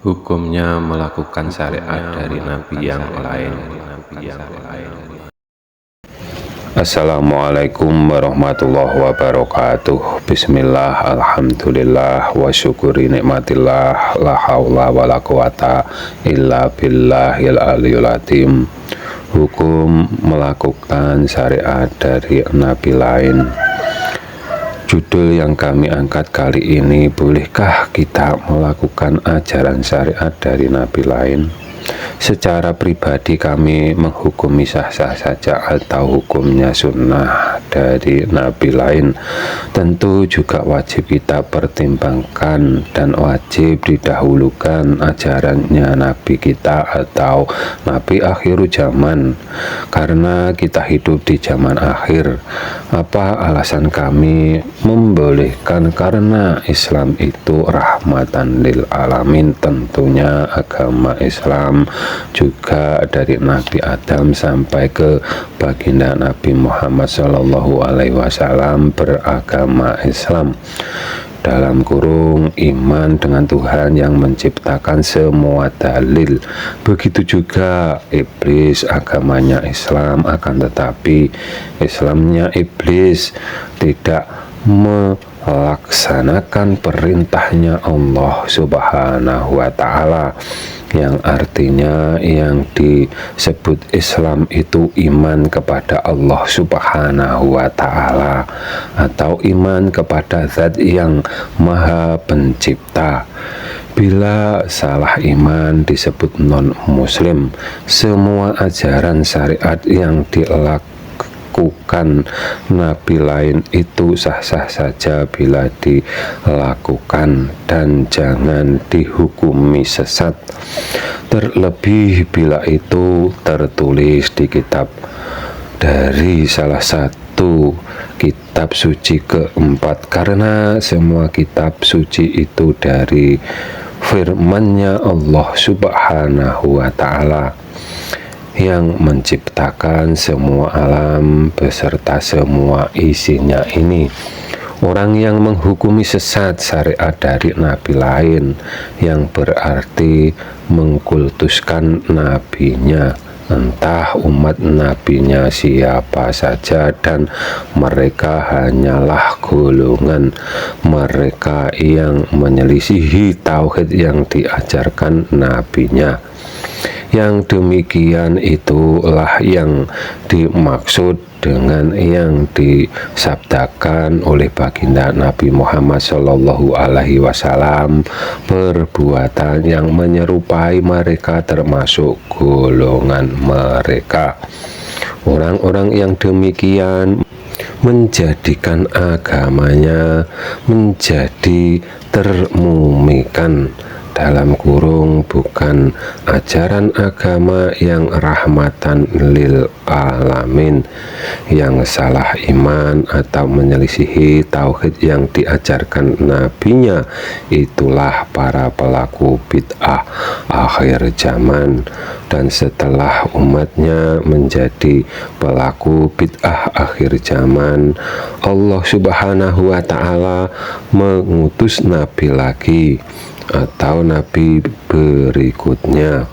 Hukumnya melakukan syariat dari nabi yang lain. Assalamualaikum warahmatullahi wabarakatuh. Bismillah, alhamdulillah, wa syukuri nikmatillah, la haula wa la quwata illa billahil aliyul azim. Hukum melakukan syariat dari nabi lain. Judul yang kami angkat kali ini, bolehkah kita melakukan ajaran syariat dari nabi lain? Secara pribadi kami menghukumi sah-sah saja atau hukumnya sunnah dari nabi lain. Tentu juga wajib kita pertimbangkan dan wajib didahulukan ajarannya nabi kita atau nabi akhir zaman, karena kita hidup di zaman akhir. Apa alasan kami membolehkan? Karena Islam itu rahmatan lil alamin. Tentunya agama Islam juga dari Nabi Adam sampai ke baginda Nabi Muhammad SAW beragama Islam, dalam kurung iman dengan Tuhan yang menciptakan semua dalil. Begitu juga iblis, agamanya Islam, akan tetapi Islamnya iblis tidak melaksanakan perintahnya Allah Subhanahu wa Ta'ala, yang artinya yang disebut Islam itu iman kepada Allah Subhanahu wa Ta'ala atau iman kepada Zat yang Maha Pencipta. Bila salah iman disebut non-muslim. Semua ajaran syariat yang dilakukan nabi lain itu sah-sah saja bila dilakukan dan jangan dihukumi sesat, terlebih bila itu tertulis di kitab dari salah satu kitab suci keempat, karena semua kitab suci itu dari firman-Nya Allah Subhanahu wa Ta'ala yang menciptakan semua alam beserta semua isinya ini. Orang yang menghukumi sesat syariat dari nabi lain, yang berarti mengkultuskan nabinya, entah umat nabinya siapa saja, dan mereka hanyalah golongan mereka yang menyelisihi tauhid yang diajarkan nabinya. Yang demikian itulah yang dimaksud dengan yang disabdakan oleh baginda Nabi Muhammad SAW, perbuatan yang menyerupai mereka termasuk golongan mereka. Orang-orang yang demikian menjadikan agamanya menjadi termumikan, dalam kurung bukan ajaran agama yang rahmatan lil alamin, yang salah iman atau menyelisihi tauhid yang diajarkan nabinya. Itulah para pelaku bid'ah akhir zaman, dan setelah umatnya menjadi pelaku bid'ah akhir zaman, Allah Subhanahu wa Ta'ala mengutus nabi lagi atau nabi berikutnya.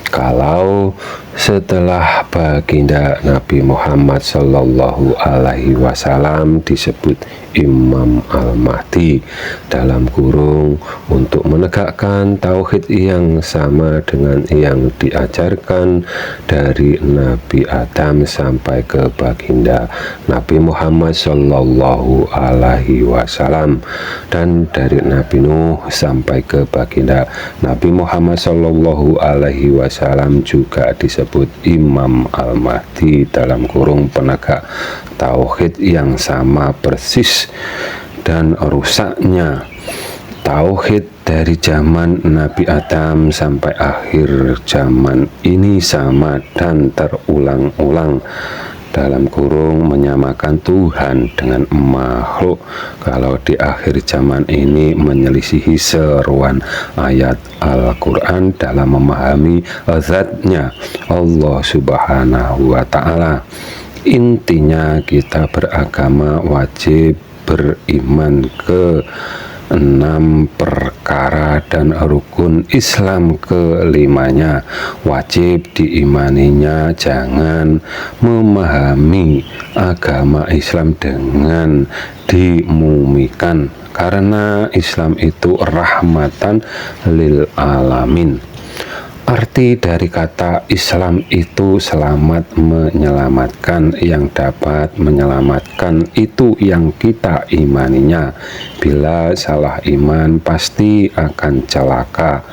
Kalau setelah baginda Nabi Muhammad Sallallahu Alaihi Wasallam disebut Imam Al-Mahdi, dalam kurung untuk menegakkan tauhid yang sama dengan yang diajarkan dari Nabi Adam sampai ke baginda Nabi Muhammad Sallallahu Alaihi Wasallam, dan dari Nabi Nuh sampai ke baginda Nabi Muhammad Sallallahu Alaihi Wasallam juga disebut Imam Al-Mahdi, dalam kurung penegak tauhid yang sama persis. Dan rusaknya tauhid dari zaman Nabi Adam sampai akhir zaman ini sama dan terulang-ulang, dalam kurung menyamakan Tuhan dengan makhluk. Kalau di akhir zaman ini menyelisihi seruan ayat Al-Quran dalam memahami zatnya Allah Subhanahu wa Ta'ala. Intinya kita beragama wajib beriman 6 perkara dan rukun Islam kelimanya. Wajib diimaninya, jangan memahami agama Islam dengan dimumikan, karena Islam itu rahmatan lil alamin. Arti dari kata Islam itu selamat, menyelamatkan. Yang dapat menyelamatkan itu yang kita imaninya. Bila salah iman pasti akan celaka,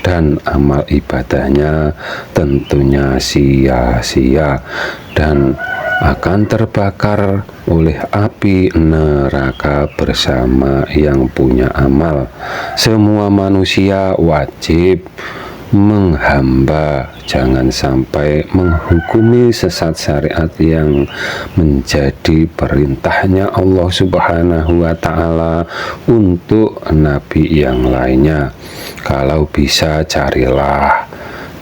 dan amal ibadahnya tentunya sia-sia dan akan terbakar oleh api neraka bersama yang punya amal. Semua manusia wajib menghamba, jangan sampai menghukumi sesat syariat yang menjadi perintahnya Allah Subhanahu wa Ta'ala untuk nabi yang lainnya. Kalau bisa, carilah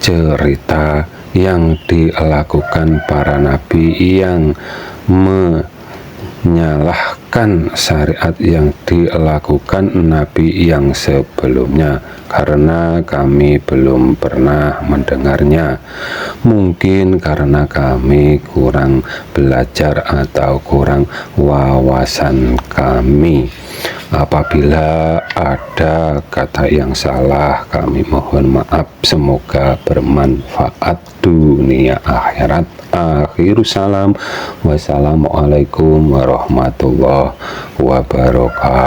cerita yang dilakukan para nabi yang menyalahkan syariat yang dilakukan nabi yang sebelumnya, karena kami belum pernah mendengarnya. Mungkin karena kami kurang belajar atau kurang wawasan kami. Apabila ada kata yang salah, kami mohon maaf. Semoga bermanfaat dunia akhirat. Akhirus salam. Wassalamualaikum warahmatullahi wabarakatuh.